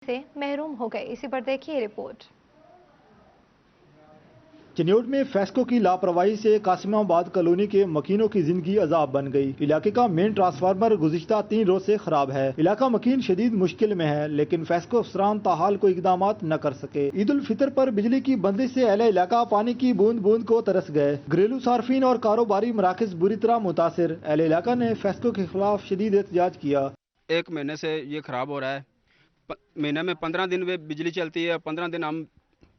से महरूम हो गए। इसी पर देखिए रिपोर्ट। चिन्योट में फेस्को की लापरवाही से कासिमाबाद कॉलोनी के मकीनों की जिंदगी अजाब बन गई। इलाके का मेन ट्रांसफार्मर गुज़िश्ता 3 रोज से खराब है। इलाका मकीन शदीद मुश्किल में है, लेकिन फेस्को अफसरान ताहाल कोई इकदाम न कर सके। ईद उल फितर पर बिजली की बंदिश से अहले इलाका पानी की बूंद बूंद को तरस गए। घरेलू सार्फिन और कारोबारी मराकज बुरी तरह मुतासिर। अहले इलाका ने फेस्को के खिलाफ शदीद एहतजाज किया। 1 महीने से ये खराब हो रहा है। महीने में 15 दिन में बिजली चलती है, 15 दिन हम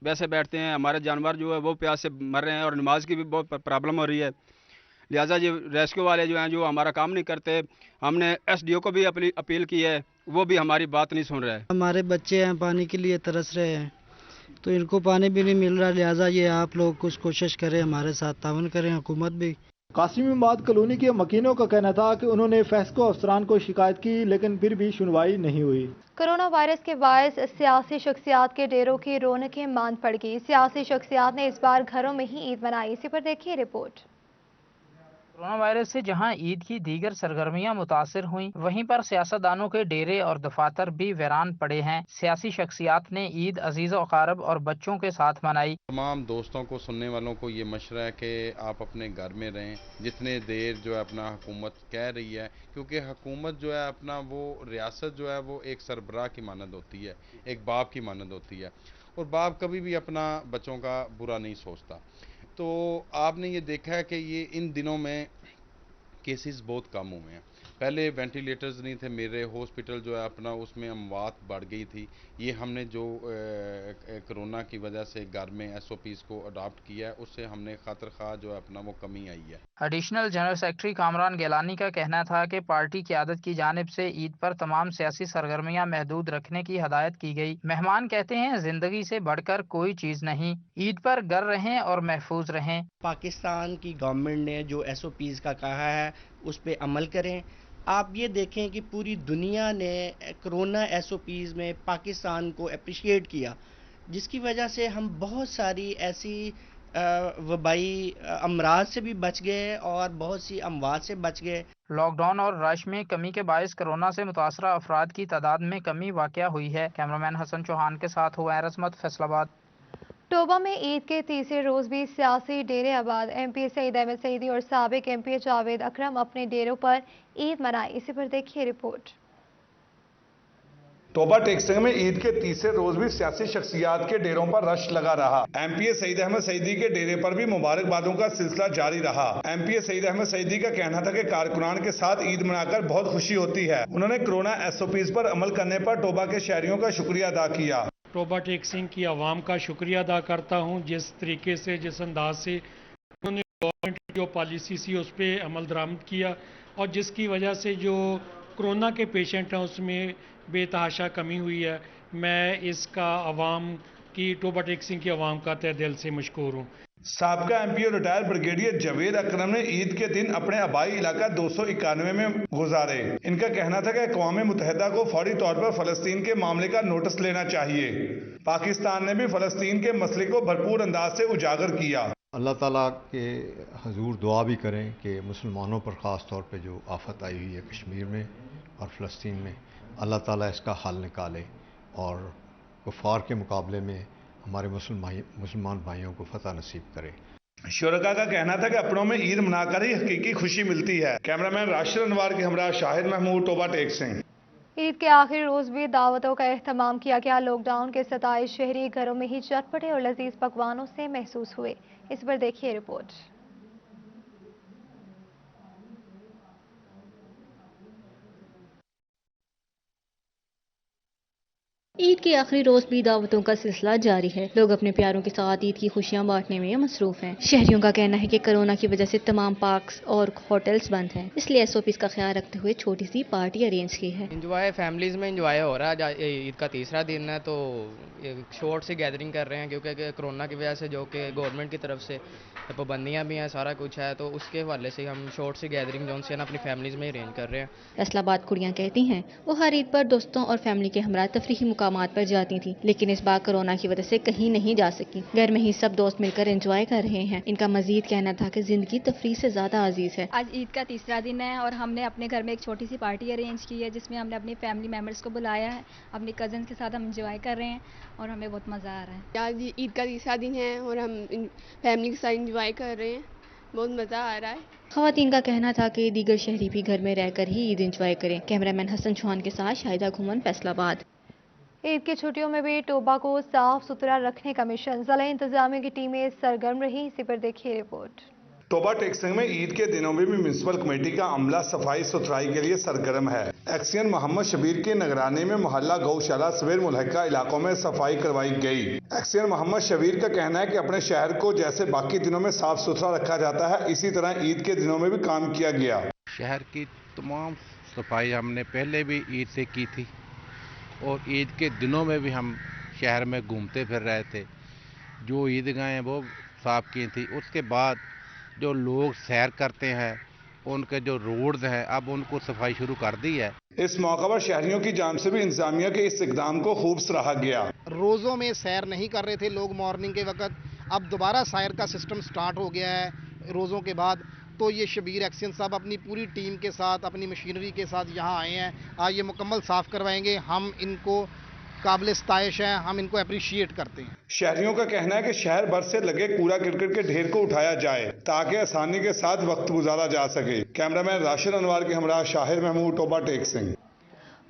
वैसे बैठते हैं। हमारे जानवर जो है वो प्यास से मर रहे हैं और नमाज की भी बहुत प्रॉब्लम हो रही है। लिहाजा ये रेस्क्यू वाले जो हैं जो हमारा काम नहीं करते। हमने एसडीओ को भी अपील की है, वो भी हमारी बात नहीं सुन रहा है। हमारे बच्चे हैं पानी के लिए तरस रहे हैं, तो इनको पानी भी नहीं मिल रहा। लिहाजा ये आप लोग कुछ कोशिश करें, हमारे साथ तावन करें, हुकूमत भी। कासिमाबाद कॉलोनी के मकीनों का कहना था कि उन्होंने फेस्को अफसरान को शिकायत की, लेकिन फिर भी सुनवाई नहीं हुई। कोरोना वायरस के बायस सियासी शख्सियात के डेरों की रौनकें मांद पड़ गई। सियासी शख्सियात ने इस बार घरों में ही ईद मनाई। इसी पर देखिए रिपोर्ट। कोरोना वायरस से जहां ईद की दीगर सरगर्मियां मुतासिर हुईं, वहीं पर सियासतदानों के डेरे और दफातर भी वीरान पड़े हैं। सियासी शख्सियात ने ईद अजीज अकारब और बच्चों के साथ मनाई। तमाम दोस्तों को, सुनने वालों को ये मशवरा है कि आप अपने घर में रहें जितने देर जो है अपना हुकूमत कह रही है, क्योंकि हुकूमत जो है अपना वो रियासत जो है वो एक सरबराह की मानद होती है, एक बाप की मानद होती है, और बाप कभी भी अपना बच्चों का बुरा नहीं सोचता। तो आपने ये देखा है कि ये इन दिनों में केसेस बहुत कम हुए हैं। पहले वेंटिलेटर्स नहीं थे, मेरे हॉस्पिटल जो है अपना उसमें अमवात बढ़ गई थी। ये हमने जो कोरोना की वजह से घर में एसओपीज़ को अडॉप्ट किया है, उससे हमने खातिर खा जो है अपना वो कमी आई है। Additional general secretary Kamran Gilani का कहना था कि पार्टी क़यादत की जानिब से ईद पर तमाम सियासी सरगर्मियां महदूद रखने की हदायत की गई। मेहमान कहते हैं जिंदगी से बढ़कर कोई चीज़ नहीं, ईद पर घर रहें और महफूज रहें। पाकिस्तान की गवर्नमेंट ने जो एसओपीज़ का कहा है उस पर अमल करें। आप ये देखें कि पूरी दुनिया ने कोरोना एसओपीज़ में पाकिस्तान को अप्रिशिएट किया, जिसकी वजह से हम बहुत सारी ऐसी वबाई अमराज से भी बच गए और बहुत सी अमवात से बच गए। लॉकडाउन और रश में कमी के बायस कोरोना से मुतासरा अफराद की तादाद में कमी वाक़या हुई है। कैमरामैन हसन चौहान के साथ हुआ रस्मत, फैसलाबाद। टोबा में ईद के तीसरे रोज भी सियासी डेरे आबाद। एमपी सईद अहमद सईदी और साबिक एमपी जावेद अकरम अपने डेरों पर ईद मनाई। इसी पर देखिए रिपोर्ट। टोबा टेकसिंग में ईद के तीसरे रोज भी सियासी शख्सियात के डेरों पर रश लगा रहा। एमपी सईद अहमद सईदी के डेरे पर भी मुबारकबादों का सिलसिला जारी रहा। एमपी सईद अहमद सईदी का कहना था कि कारकुनान के साथ ईद मनाकर बहुत खुशी होती है। उन्होंने कोरोना एसओपीज़ पर अमल करने पर टोबा के शहरियों का शुक्रिया अदा किया। टोबा टेकसिंग की आवाम का शुक्रिया अदा करता हूँ, जिस तरीके से, जिस अंदाज से उन्होंने गवर्नमेंट की जो पॉलिसी थी उस पर अमल दरामद किया, और जिसकी वजह से जो कोरोना के पेशेंट हैं उसमें बेतहाशा कमी हुई है। मैं इसका आवाम की, टोबा टेकसिंग की आवाम का तहे दिल से मशकूर हूँ। साबका एमपी और रिटायर्ड ब्रिगेडियर जावेद अकरम ने ईद के दिन अपने आबाई इलाका 291 में गुजारे। इनका कहना था कि अक़वाम मुत्तहिदा को फौरी तौर पर फ़लस्तीन के मामले का नोटिस लेना चाहिए। पाकिस्तान ने भी फ़लस्तीन के मसले को भरपूर अंदाज से उजागर किया। अल्लाह ताला के हजूर दुआ भी करें कि मुसलमानों पर ख़ास तौर पे जो आफत आई हुई है कश्मीर में और फ़लस्तीन में, अल्लाह ताला इसका हल निकाले और कुफ़ार के मुकाबले में हमारे मुसलमान भाइयों को फतह नसीब करे। शुरका का कहना था कि अपनों में ईद मनाकर ही हकीकी खुशी मिलती है। कैमरामैन राशिद अनवार के हमरा शाहिद महमूद, टोबा टेकसिंग। ईद के आखिरी रोज भी दावतों का एहतमाम किया गया। लॉकडाउन के 27 शहरी घरों में ही चटपटे और लजीज पकवानों से महसूस हुए। इस पर देखिए रिपोर्ट। ईद के आखिरी रोज भी दावतों का सिलसिला जारी है। लोग अपने प्यारों के साथ ईद की खुशियां बांटने में मसरूफ हैं। शहरियों का कहना है कि कोरोना की वजह से तमाम पार्क्स और होटल्स बंद हैं, इसलिए एसओपीज़ का ख्याल रखते हुए छोटी सी पार्टी अरेंज की है। इंजॉय फैमिलीज में इंजॉय हो रहा है। ईद का तीसरा दिन है तो शॉर्ट से गैदरिंग कर रहे हैं, क्योंकि कोरोना की वजह से जो कि गवर्नमेंट की तरफ से पाबंदियाँ भी हैं, सारा कुछ है, तो उसके हवाले से हम शॉर्ट से गैदरिंग जो से अपनी फैमिलीज में अरेंज कर रहे हैं। फैसलाबाद कुड़ियाँ कहती हैं वो हर ईद पर दोस्तों और फैमिली के हमरा तफरीही मुकाबले मकामात पर जाती थी, लेकिन इस बार कोरोना की वजह से कहीं नहीं जा सकी। घर में ही सब दोस्त मिलकर एंजॉय कर रहे हैं। इनका मजीद कहना था कि जिंदगी तफरीह से ज्यादा अजीज है। आज ईद का तीसरा दिन है और हमने अपने घर में एक छोटी सी पार्टी अरेंज की है, जिसमें हमने अपनी फैमिली मेम्बर्स को बुलाया है। अपनी कजन के साथ हम एंजॉय कर रहे हैं और हमें बहुत मज़ा आ रहा है। आज ईद का तीसरा दिन है और हम फैमिली के साथ एंजॉय कर रहे हैं, बहुत मज़ा आ रहा है। खवातीन का कहना था कि दीगर शहरी भी घर में रहकर ही ईद एंजॉय करें। कैमरामैन हसन चौहान के साथ शाहिदा घुमन, फैसलाबाद। ईद की छुट्टियों में भी टोबा को साफ सुथरा रखने का मिशन, जिला इंतजामिया की टीमें सरगर्म रही। इसी पर देखिए रिपोर्ट। टोबा टेक्संग में ईद के दिनों में भी म्यूनसिपल कमेटी का अमला सफाई सुथराई के लिए सरगर्म है। एक्सियन मोहम्मद शबीर की निगरानी में मोहल्ला गौशाला सवेर मुल्हिका इलाकों में सफाई करवाई गई। एक्सियन मोहम्मद शबीर का कहना है कि अपने शहर को जैसे बाकी दिनों में साफ सुथरा रखा जाता है, इसी तरह ईद के दिनों में भी काम किया गया। शहर की तमाम सफाई हमने पहले भी ईद से की थी और ईद के दिनों में भी हम शहर में घूमते फिर रहे थे। जो ईदगाहें वो साफ की थी, उसके बाद जो लोग सैर करते हैं उनके जो रोड्स हैं अब उनको सफाई शुरू कर दी है। इस मौका पर शहरियों की जानिब से भी इंतजामिया के इस इकदाम को खूब सराहा गया। रोज़ों में सैर नहीं कर रहे थे लोग मॉर्निंग के वक्त, अब दोबारा सैर का सिस्टम स्टार्ट हो गया है रोज़ों के बाद। तो ये शबीर एक्सियन साहब अपनी पूरी टीम के साथ, अपनी मशीनरी के साथ यहाँ आए हैं। आज ये मुकम्मल साफ़ करवाएंगे। हम इनको काबिल सताइश हैं, हम इनको अप्रिशिएट करते हैं। शहरियों का कहना है कि शहर भर से लगे कूड़ा करकट के ढेर को उठाया जाए ताकि आसानी के साथ वक्त गुजारा जा सके। कैमरामैन राशिद अनवर के हमरा शाहिर महमूद, टोबा टेक्संग।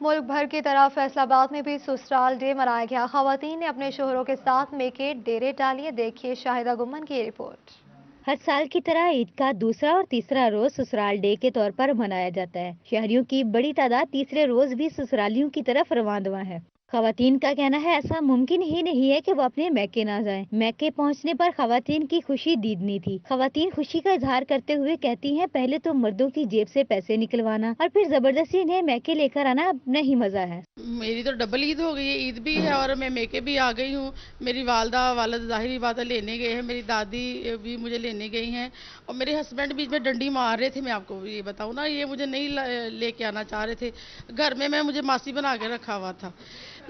मुल्क भर की तरह फैसलाबाद में भी ससुराल डे मनाया गया। खवातीन ने अपने शोहरों के साथ मेके डेरे डालिए। देखिए शाहिदा गुमन की रिपोर्ट। हर साल की तरह ईद का दूसरा और तीसरा रोज ससुराल डे के तौर पर मनाया जाता है। शहरियों की बड़ी तादाद तीसरे रोज भी ससुरालियों की तरफ रवाना है। खवातीन का कहना है ऐसा मुमकिन ही नहीं है कि वो अपने मैके ना जाएं। मैके पहुंचने पर खवातीन की खुशी दीदनी थी। खवातीन खुशी का इजहार करते हुए कहती हैं पहले तो मर्दों की जेब से पैसे निकलवाना और फिर जबरदस्ती इन्हें मैके लेकर आना अपना ही मजा है। मेरी तो डबल ईद हो गई है, ईद भी है और मैं मैके भी आ गई हूँ। मेरी वालिद जाहिरी बात है लेने गए हैं, मेरी दादी भी मुझे लेने गई हैं और मेरे हस्बैंड बीच में डंडी मार रहे थे। मैं आपको ये बताऊँ ना, ये मुझे नहीं लेके आना चाह रहे थे। घर में मुझे मासी बना के रखा हुआ था,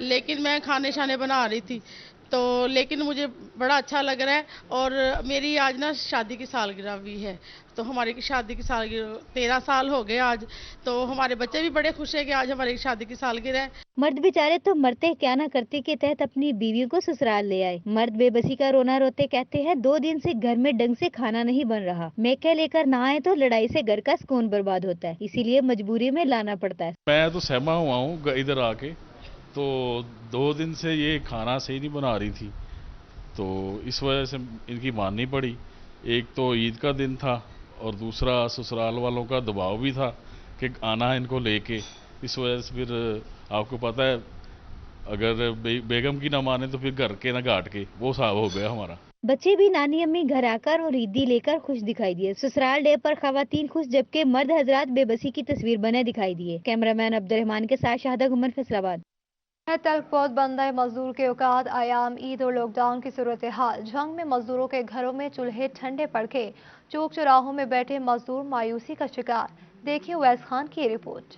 लेकिन मैं खाने शाने बना रही थी तो लेकिन मुझे बड़ा अच्छा लग रहा है। और मेरी आज ना शादी की सालगिरह भी है, तो हमारी शादी की सालगिरह 13 साल हो गए आज। तो हमारे बच्चे भी बड़े खुश हैं कि आज हमारी शादी की सालगिरह है। मर्द बेचारे तो मरते क्या ना करते के तहत अपनी बीवियों को ससुराल ले आए। मर्द बेबसी का रोना रोते कहते हैं 2 दिन से घर में ढंग से खाना नहीं बन रहा। मैके लेकर ना आए तो लड़ाई से घर का सुकून बर्बाद होता है, इसीलिए मजबूरी में लाना पड़ता है। मैं तो सहमा हुआ हूँ इधर आके, तो 2 दिन से ये खाना सही नहीं बना रही थी, तो इस वजह से इनकी माननी पड़ी। एक तो ईद का दिन था और दूसरा ससुराल वालों का दबाव भी था कि आना है इनको लेके। इस वजह से फिर आपको पता है अगर बेगम की ना माने तो फिर घर के ना घाट के, वो साहब हो गया हमारा। बच्चे भी नानी अम्मी घर आकर और ईदी लेकर खुश दिखाई दिए। ससुराल डे पर खवातीन खुश जबकि मर्द हजरात बेबसी की तस्वीर बने दिखाई दिए। कैमरामैन अब्दुर्रहमान के साथ शाहिदा गुमन, फैसलाबाद। तक बहुत बंद है मजदूर के औकात, आयाम ईद और लॉकडाउन की सूरत हाल। जंग में मजदूरों के घरों में चूल्हे ठंडे पड़ गए। चौक चौराहों में बैठे मजदूर मायूसी का शिकार। देखिए उवैस खान की रिपोर्ट।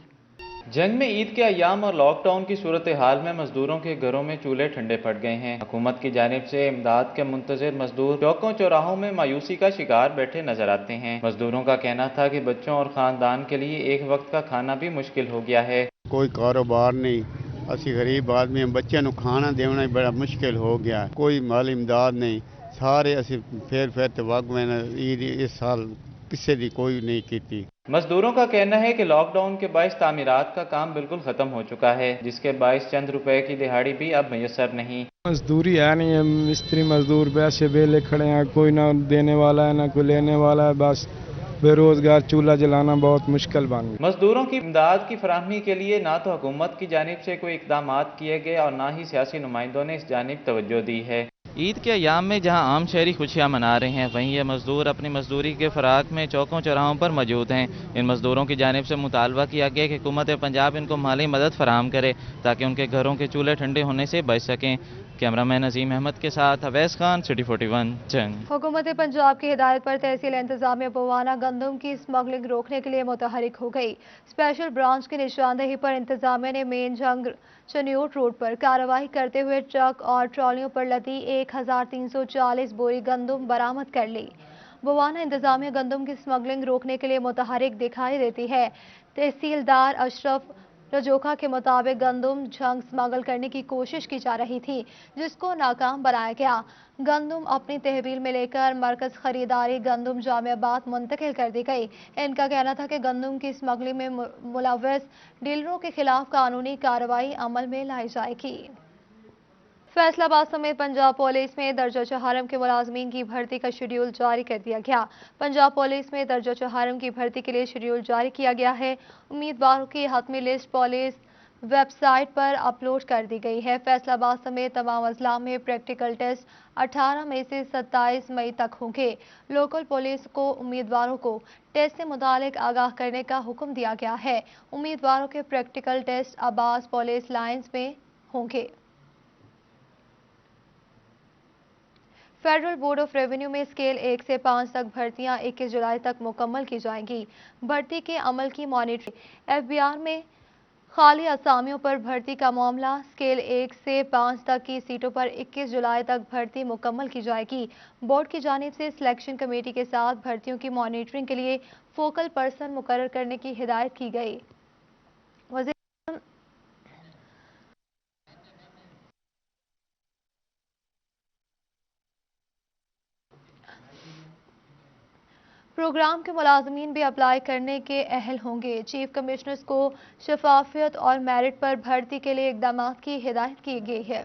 जंग में ईद के अयाम और लॉकडाउन की सूरत हाल में मजदूरों के घरों में चूल्हे ठंडे पड़ गए हैं। हुकूमत की जानिब से इमदाद के मुंतजिर मजदूर चौकों चौराहों में मायूसी का शिकार बैठे नजर आते हैं। मजदूरों का कहना था कि बच्चों और खानदान के लिए एक वक्त का खाना भी मुश्किल हो गया है। कोई कारोबार नहीं, असी गरीब आदमी, बच्चों को खाना देना बड़ा मुश्किल हो गया। कोई माली इमदाद नहीं, सारे असी फेर ते वग में ईद इस साल किसी की कोई नहीं की। मजदूरों का कहना है कि लॉकडाउन के बायस तामीरात का काम बिल्कुल खत्म हो चुका है, जिसके बायस चंद रुपए की दिहाड़ी भी अब मैसर नहीं। मजदूरी है नहीं है, मिस्त्री मजदूर वैसे बेले खड़े हैं, कोई ना देने वाला है ना कोई लेने वाला है। बस बेरोजगार, चूल्हा जलाना बहुत मुश्किल बन गया। मजदूरों की इमदाद की फराहमी के लिए ना तो हुकूमत की जानिब से कोई इकदाम किए गए और ना ही सियासी नुमाइंदों ने इस जानिब तवज्जो दी है। ईद के अयाम में जहां आम शहरी खुशियां मना रहे हैं, वहीं ये मजदूर अपनी मजदूरी के फराक में चौकों चौराहों पर मौजूद हैं। इन मजदूरों की जानिब से मुतालबा किया गया कि हुकूमत पंजाब इनको माली मदद फराहम करे ताकि उनके घरों के चूल्हे ठंडे होने से बच सकें। कैमरामैन अजीम अहमद के साथ अवैस खान, सिटी 41 जंग। हुकूमत पंजाब की हिदायत पर तहसील इंतजामिया बवाना गंदम की स्मगलिंग रोकने के लिए मुतहरिक हो गई। स्पेशल ब्रांच की निशानदेही पर इंतजामिया ने मेन जंग चन्योट रोड पर कार्रवाई करते हुए ट्रक और ट्रॉलियों पर लदी 1340 बोरी गंदम बरामद कर ली। बवाना इंतजामिया गंदम की स्मगलिंग रोकने के लिए मुतहरिक दिखाई देती है। तहसीलदार अशरफ रजोखा के मुताबिक गंदम झंग स्मगल करने की कोशिश की जा रही थी, जिसको नाकाम बनाया गया। गंदम अपनी तहवील में लेकर मरकज खरीदारी गंदम जामियाबाद मुंतकिल कर दी गई। इनका कहना था कि गंदम की स्मगलिंग में मुलव्वस डीलरों के खिलाफ कानूनी कार्रवाई अमल में लाई जाएगी। फैसलाबाद समेत पंजाब पुलिस में दर्जा चहारम के मुलाजमीन की भर्ती का शेड्यूल जारी कर दिया गया। पंजाब पुलिस में दर्जा चहारम की भर्ती के लिए शेड्यूल जारी किया गया है। उम्मीदवारों की हतमी लिस्ट पुलिस वेबसाइट पर अपलोड कर दी गई है। फैसलाबाद समेत तमाम अजला में प्रैक्टिकल टेस्ट 18 मई से 27 मई तक होंगे। लोकल पुलिस को उम्मीदवारों को टेस्ट से मुतालिक आगाह करने का हुक्म दिया गया है। उम्मीदवारों के practical test Abbas police lines में होंगे। फेडरल बोर्ड ऑफ रेवेन्यू में स्केल 1 से 5 तक भर्तियां 21 जुलाई तक मुकम्मल की जाएंगी। भर्ती के अमल की मॉनिटरिंग। एफबीआर में खाली असामियों पर भर्ती का मामला। स्केल 1 से 5 तक की सीटों पर 21 जुलाई तक भर्ती मुकम्मल की जाएगी। बोर्ड की जानिब से सिलेक्शन कमेटी के साथ भर्तियों की मॉनिटरिंग के लिए फोकल पर्सन मुकर्रर करने की हिदायत की गई। प्रोग्राम के मुलाजमीन भी अप्लाई करने के अहल होंगे। चीफ कमिश्नर्स को शफाफियत और मेरिट पर भर्ती के लिए इकदामात की हिदायत की गई है।